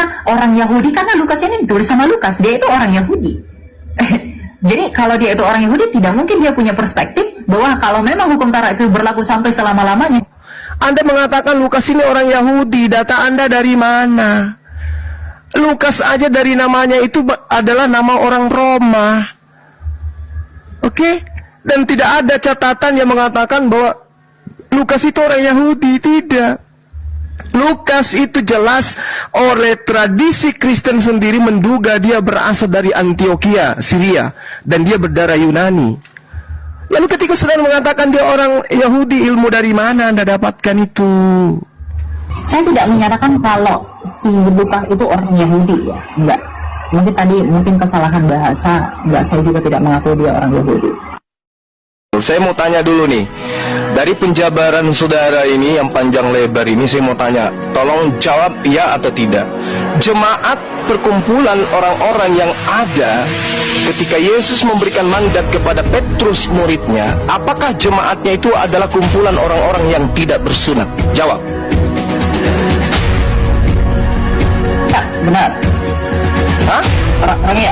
Karena orang Yahudi, karena Lukas ini ditulis sama Lukas, dia itu orang Yahudi. Jadi kalau dia itu orang Yahudi, tidak mungkin dia punya perspektif bahwa kalau memang hukum Taurat itu berlaku sampai selama-lamanya. Anda mengatakan Lukas ini orang Yahudi, data Anda dari mana? Lukas aja dari namanya itu adalah nama orang Roma. Oke? Dan tidak ada catatan yang mengatakan bahwa Lukas itu orang Yahudi, tidak. Lukas itu jelas oleh tradisi Kristen sendiri menduga dia berasal dari Antioquia, Syria, dan dia berdarah Yunani. Lalu ketika saudara mengatakan dia orang Yahudi, ilmu dari mana Anda dapatkan itu? Saya tidak menyatakan kalau si Lukas itu orang Yahudi, ya, enggak. Mungkin kesalahan bahasa, enggak, saya juga tidak mengaku dia orang Yahudi. Saya mau tanya dulu nih, dari penjabaran saudara ini yang panjang lebar ini, saya mau tanya, tolong jawab ya atau tidak. Jemaat perkumpulan orang-orang yang ada ketika Yesus memberikan mandat kepada Petrus muridnya, apakah jemaatnya itu adalah kumpulan orang-orang yang tidak bersunat? Jawab. Ya, benar. Hah?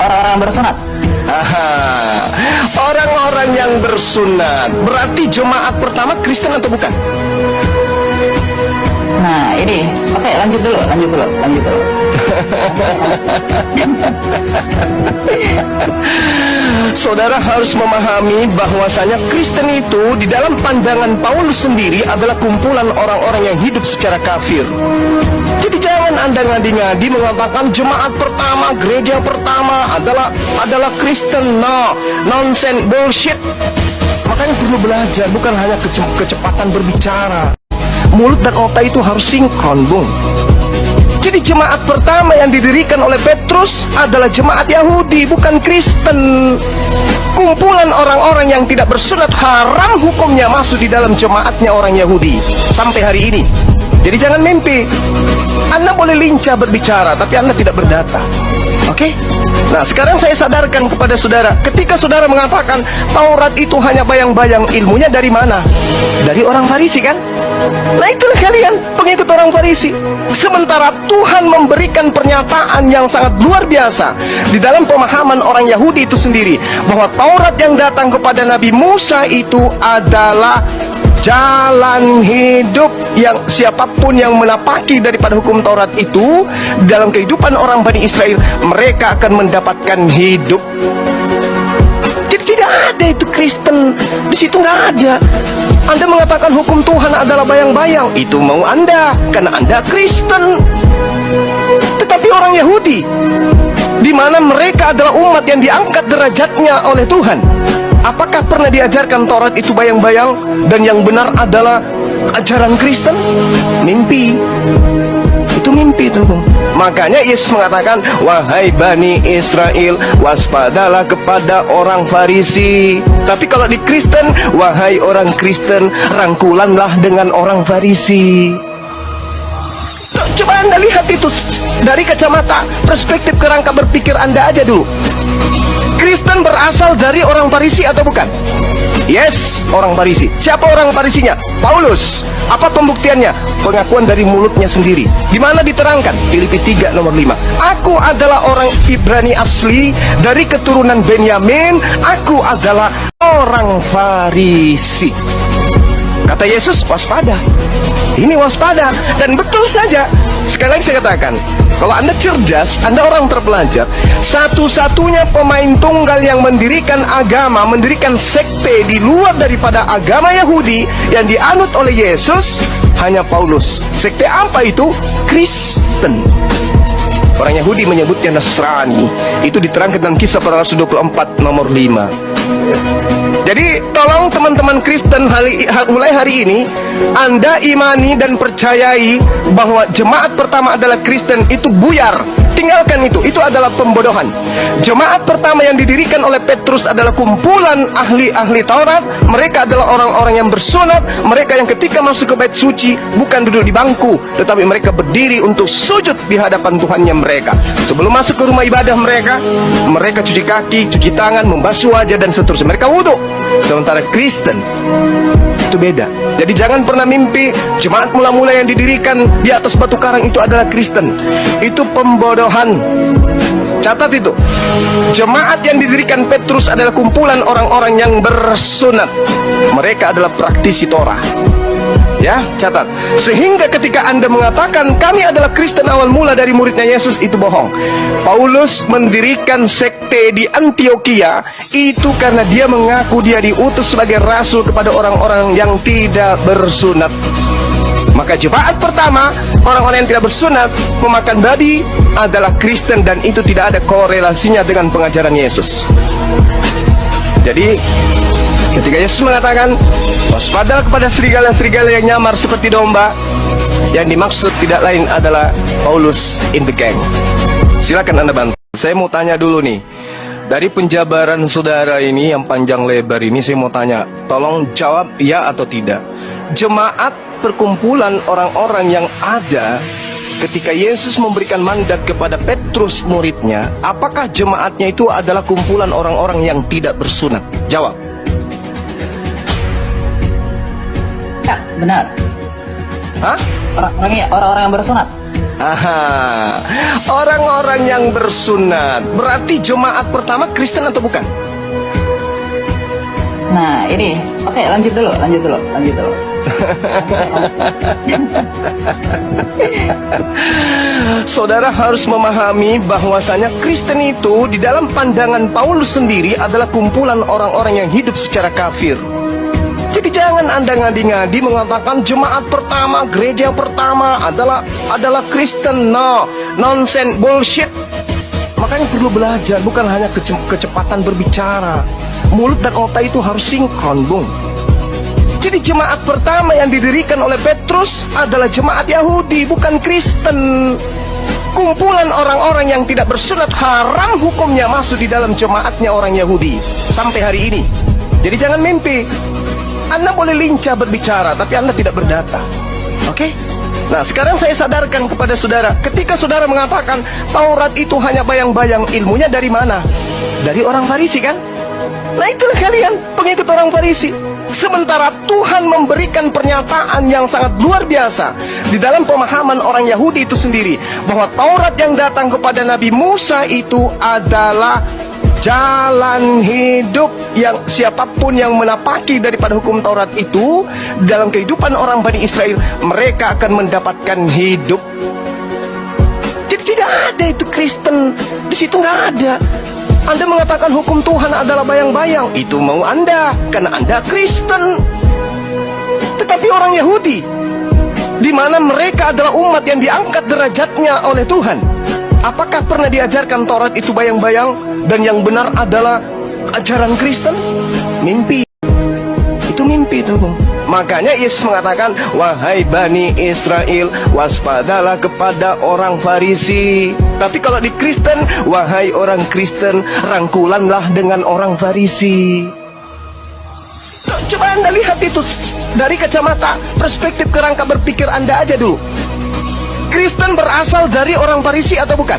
Orang-orang yang bersunat. Aha, orang-orang yang bersunat berarti jemaat pertama Kristen atau bukan? Nah ini, oke, lanjut dulu. Saudara harus memahami bahwasanya Kristen itu di dalam pandangan Paulus sendiri adalah kumpulan orang-orang yang hidup secara kafir. Jadi jangan Anda ngadi-ngadi mengatakan jemaat pertama, gereja pertama adalah Kristen. No, nonsense, bullshit. Makanya perlu belajar, bukan hanya kecepatan berbicara. Mulut dan otak itu harus sinkron, Bung. Jadi jemaat pertama yang didirikan oleh Petrus adalah jemaat Yahudi, bukan Kristen. Kumpulan orang-orang yang tidak bersunat haram hukumnya masuk di dalam jemaatnya orang Yahudi sampai hari ini. Jadi jangan mimpi. Anda boleh lincah berbicara, tapi Anda tidak berdata. Oke? Nah, sekarang saya sadarkan kepada saudara, ketika saudara mengatakan Taurat itu hanya bayang-bayang, ilmunya dari mana? Dari orang Farisi, kan? Nah, itulah kalian, pengikut orang Farisi. Sementara Tuhan memberikan pernyataan yang sangat luar biasa di dalam pemahaman orang Yahudi itu sendiri, bahwa Taurat yang datang kepada Nabi Musa itu adalah jalan hidup yang siapapun yang menapaki daripada hukum Taurat itu dalam kehidupan orang Bani Israel, mereka akan mendapatkan hidup. Jadi tidak ada itu Kristen di situ, nggak ada. Anda mengatakan hukum Tuhan adalah bayang-bayang, itu mau Anda karena Anda Kristen. Tetapi orang Yahudi, di mana mereka adalah umat yang diangkat derajatnya oleh Tuhan, apakah pernah diajarkan Taurat itu bayang-bayang dan yang benar adalah ajaran Kristen? Mimpi. Itu mimpi tuh, Bung. Makanya Yesus mengatakan, wahai Bani Israel, waspadalah kepada orang Farisi. Tapi kalau di Kristen, wahai orang Kristen, rangkulanlah dengan orang Farisi. Coba Anda lihat itu dari kacamata perspektif kerangka berpikir Anda aja dulu. Kristen berasal dari orang Farisi atau bukan? Yes, orang Farisi. Siapa orang Farisinya? Paulus. Apa pembuktiannya? Pengakuan dari mulutnya sendiri. Di mana diterangkan? Filipi 3 nomor 5. Aku adalah orang Ibrani asli dari keturunan Benyamin. Aku adalah orang Farisi. Kata Yesus, waspada. Ini waspada. Dan betul saja. Sekali lagi saya katakan, kalau Anda cerdas, Anda orang terpelajar, satu-satunya pemain tunggal yang mendirikan agama, mendirikan sekte di luar daripada agama Yahudi yang dianut oleh Yesus, hanya Paulus. Sekte apa itu? Kristen. Orang Yahudi menyebutnya Nasrani. Itu diterangkan dalam Kisah Para Rasul 24 nomor 5. Jadi tolong teman-teman Kristen, mulai hari ini Anda imani dan percayai bahwa jemaat pertama adalah Kristen. Itu buyar. Tinggalkan itu adalah pembodohan. Jemaat pertama yang didirikan oleh Petrus adalah kumpulan ahli-ahli Taurat. Mereka adalah orang-orang yang bersunat. Mereka yang ketika masuk ke bait suci bukan duduk di bangku, tetapi mereka berdiri untuk sujud di hadapan Tuhan yang mereka. Sebelum masuk ke rumah ibadah mereka, mereka cuci kaki, cuci tangan, membasuh wajah dan seterusnya. Mereka wudhu. Sementara Kristen itu beda. Jadi jangan pernah mimpi jemaat mula-mula yang didirikan di atas batu karang itu adalah Kristen. Itu pembodohan. Catat itu. Jemaat yang didirikan Petrus adalah kumpulan orang-orang yang bersunat. Mereka adalah praktisi Torah. Ya, catat. Sehingga ketika Anda mengatakan kami adalah Kristen awal mula dari muridnya Yesus, itu bohong. Paulus mendirikan sekte di Antioquia itu karena dia mengaku dia diutus sebagai rasul kepada orang-orang yang tidak bersunat. Maka jemaat pertama, orang-orang yang tidak bersunat, memakan babi, adalah Kristen, dan itu tidak ada korelasinya dengan pengajaran Yesus. Jadi ketika Yesus mengatakan waspadalah kepada serigala-serigala yang nyamar seperti domba, yang dimaksud tidak lain adalah Paulus in the gang. Silakan Anda bantu. Saya mau tanya dulu nih, dari penjabaran saudara ini yang panjang lebar ini, saya mau tanya, tolong jawab ya atau tidak. Jemaat perkumpulan orang-orang yang ada ketika Yesus memberikan mandat kepada Petrus muridnya, apakah jemaatnya itu adalah kumpulan orang-orang yang tidak bersunat? Jawab. Ya, benar. Hah? Orang-orang yang bersunat. Aha, orang-orang yang bersunat. Berarti jemaat pertama Kristen atau bukan? Nah, ini. Oke, lanjut dulu. Saudara harus memahami bahwasanya Kristen itu di dalam pandangan Paulus sendiri adalah kumpulan orang-orang yang hidup secara kafir. Jadi jangan Anda ngadi-ngadi mengatakan jemaat pertama, gereja pertama adalah Kristen. No, nonsense, bullshit. Makanya perlu belajar, bukan hanya kecepatan berbicara. Mulut dan otak itu harus sinkron, Bung. Jadi jemaat pertama yang didirikan oleh Petrus adalah jemaat Yahudi, bukan Kristen. Kumpulan orang-orang yang tidak bersunat haram hukumnya masuk di dalam jemaatnya orang Yahudi sampai hari ini. Jadi jangan mimpi. Anda boleh lincah berbicara, tapi Anda tidak berdata. Oke? Nah, sekarang saya sadarkan kepada saudara, ketika saudara mengatakan Taurat itu hanya bayang-bayang, ilmunya dari mana? Dari orang Farisi, kan? Nah, itulah kalian, pengikut orang Farisi. Sementara Tuhan memberikan pernyataan yang sangat luar biasa di dalam pemahaman orang Yahudi itu sendiri, bahwa Taurat yang datang kepada Nabi Musa itu adalah jalan hidup, yang siapapun yang menapaki daripada hukum Taurat itu dalam kehidupan orang Bani Israel, mereka akan mendapatkan hidup. Jadi tidak ada itu Kristen di situ, nggak ada. Anda mengatakan hukum Tuhan adalah bayang-bayang, itu mau Anda, karena Anda Kristen. Tetapi orang Yahudi, di mana mereka adalah umat yang diangkat derajatnya oleh Tuhan, apakah pernah diajarkan Taurat itu bayang-bayang dan yang benar adalah ajaran Kristen? Mimpi. Itu mimpi itu, Bung. Makanya Yesus mengatakan, wahai Bani Israel, waspadalah kepada orang Farisi. Tapi kalau di Kristen, wahai orang Kristen, rangkulanlah dengan orang Farisi. Coba Anda lihat itu dari kacamata perspektif kerangka berpikir Anda aja dulu. Kristen berasal dari orang Farisi atau bukan?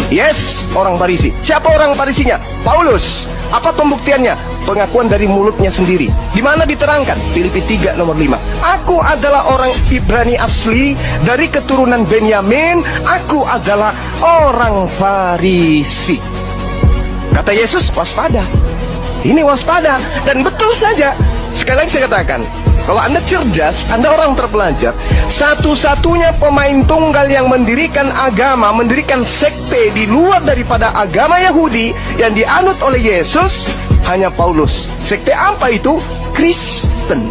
Yes, orang Farisi. Siapa orang Farisinya? Paulus. Apa pembuktiannya? Pengakuan dari mulutnya sendiri. Di mana diterangkan? Filipi 3 nomor 5. Aku adalah orang Ibrani asli, dari keturunan Benyamin. Aku adalah orang Farisi. Kata Yesus, waspada. Ini waspada. Dan betul saja. Sekali lagi saya katakan, kalau Anda cerdas, Anda orang terpelajar, satu-satunya pemain tunggal yang mendirikan agama, mendirikan sekte di luar daripada agama Yahudi yang dianut oleh Yesus, hanya Paulus. Sekte apa itu? Kristen.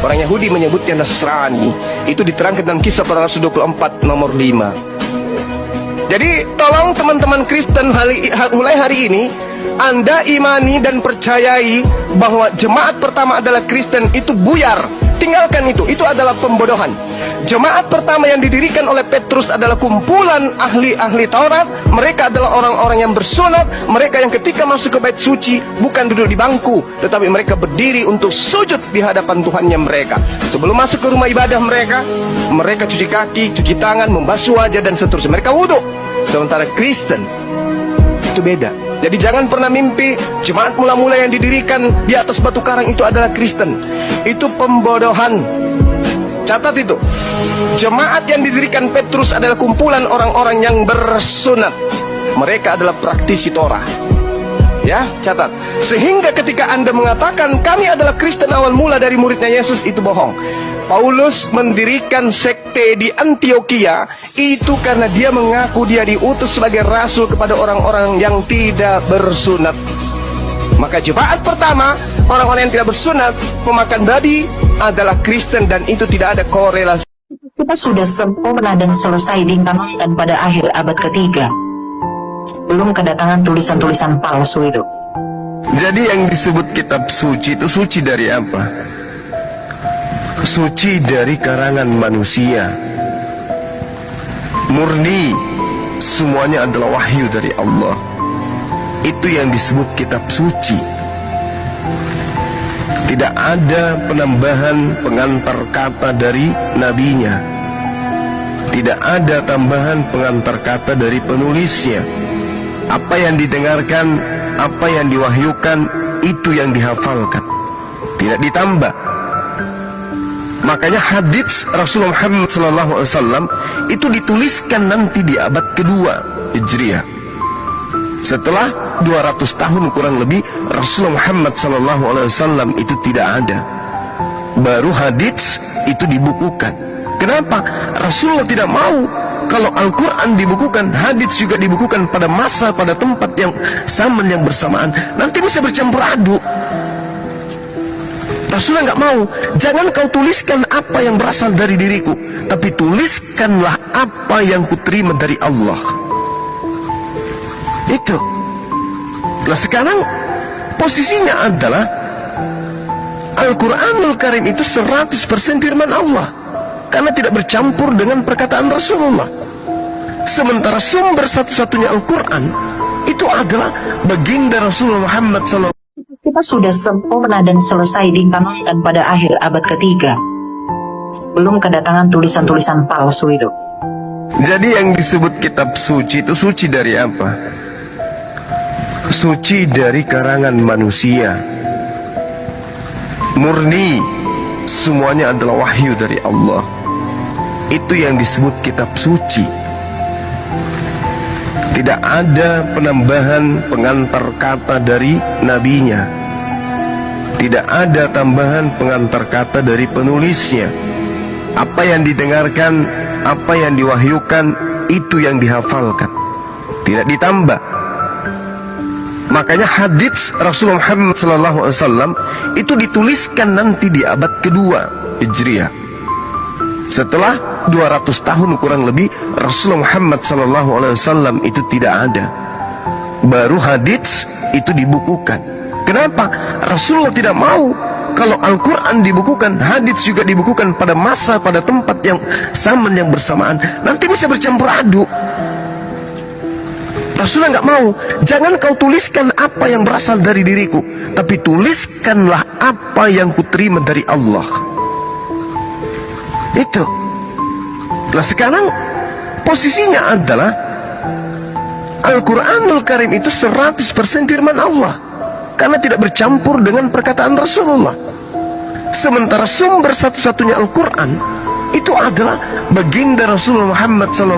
Orang Yahudi menyebutnya Nasrani. Itu diterangkan dalam Kisah Para Rasul 24 nomor 5. Jadi tolong teman-teman Kristen mulai hari ini, Anda imani dan percayai bahwa jemaat pertama adalah Kristen, itu buyar. Tinggalkan itu adalah pembodohan. Jemaat pertama yang didirikan oleh Petrus adalah kumpulan ahli-ahli Taurat. Mereka adalah orang-orang yang bersunat. Mereka yang ketika masuk ke bait suci bukan duduk di bangku, tetapi mereka berdiri untuk sujud di hadapan Tuhannya mereka. Sebelum masuk ke rumah ibadah mereka cuci kaki, cuci tangan, membasuh wajah dan seterusnya. Mereka wudhu. Sementara Kristen itu beda. Jadi jangan pernah mimpi jemaat mula-mula yang didirikan di atas batu karang itu adalah Kristen. Itu pembodohan. Catat itu. Jemaat yang didirikan Petrus adalah kumpulan orang-orang yang bersunat. Mereka adalah praktisi Torah. Ya, catat. Sehingga ketika Anda mengatakan kami adalah Kristen awal mula dari muridnya Yesus, itu bohong. Paulus mendirikan sekte di Antioquia itu karena dia mengaku dia diutus sebagai rasul kepada orang-orang yang tidak bersunat. Maka jemaat pertama, orang-orang yang tidak bersunat, pemakan babi, adalah Kristen, dan itu tidak ada korelasi. Kita sudah sempurna dan selesai ditanamkan pada akhir abad ketiga, sebelum kedatangan tulisan-tulisan palsu itu. Jadi yang disebut kitab suci itu suci dari apa? Suci dari karangan manusia. Murni, semuanya adalah wahyu dari Allah. Itu yang disebut kitab suci. Tidak ada penambahan pengantar kata dari nabinya. Tidak ada tambahan pengantar kata dari penulisnya. Apa yang didengarkan, apa yang diwahyukan, itu yang dihafalkan. Tidak ditambah. Makanya hadits Rasulullah Muhammad SAW itu dituliskan nanti di abad kedua Hijriah. Setelah 200 tahun kurang lebih Rasulullah Muhammad SAW itu tidak ada. Baru hadits itu dibukukan. Kenapa? Rasulullah tidak mau kalau Al-Quran dibukukan, hadits juga dibukukan pada masa, pada tempat yang zaman yang bersamaan. Nanti bisa bercampur aduk. Rasulullah nggak mau. Jangan kau tuliskan apa yang berasal dari diriku, tapi tuliskanlah apa yang kuterima dari Allah. Itu. Nah sekarang posisinya adalah Al-Quranul Karim itu 100% firman Allah, karena tidak bercampur dengan perkataan Rasulullah. Sementara sumber satu-satunya Al-Quran itu adalah baginda Rasulullah Muhammad SAW. Kita sudah sempurna dan selesai ditanamkan pada akhir abad ketiga, sebelum kedatangan tulisan-tulisan palsu itu. Jadi yang disebut kitab suci itu suci dari apa? Suci dari karangan manusia. Murni, semuanya adalah wahyu dari Allah. Itu yang disebut kitab suci. Tidak ada penambahan pengantar kata dari nabinya. Tidak ada tambahan pengantar kata dari penulisnya. Apa yang didengarkan, apa yang diwahyukan, itu yang dihafalkan. Tidak ditambah. Makanya hadits Rasulullah Muhammad SAW itu dituliskan nanti di abad kedua Hijriah. Setelah 200 tahun kurang lebih Rasulullah Muhammad SAW itu tidak ada. Baru hadits itu dibukukan. Kenapa? Rasulullah tidak mau kalau Al-Quran dibukukan, hadits juga dibukukan pada masa, pada tempat yang zaman yang bersamaan. Nanti bisa bercampur aduk. Rasulullah nggak mau. Jangan kau tuliskan apa yang berasal dari diriku, tapi tuliskanlah apa yang kuterima dari Allah. Itu. Nah sekarang posisinya adalah Al-Quranul Karim itu 100% firman Allah, karena tidak bercampur dengan perkataan Rasulullah. Sementara sumber satu-satunya Al-Quran itu adalah baginda Rasulullah Muhammad SAW.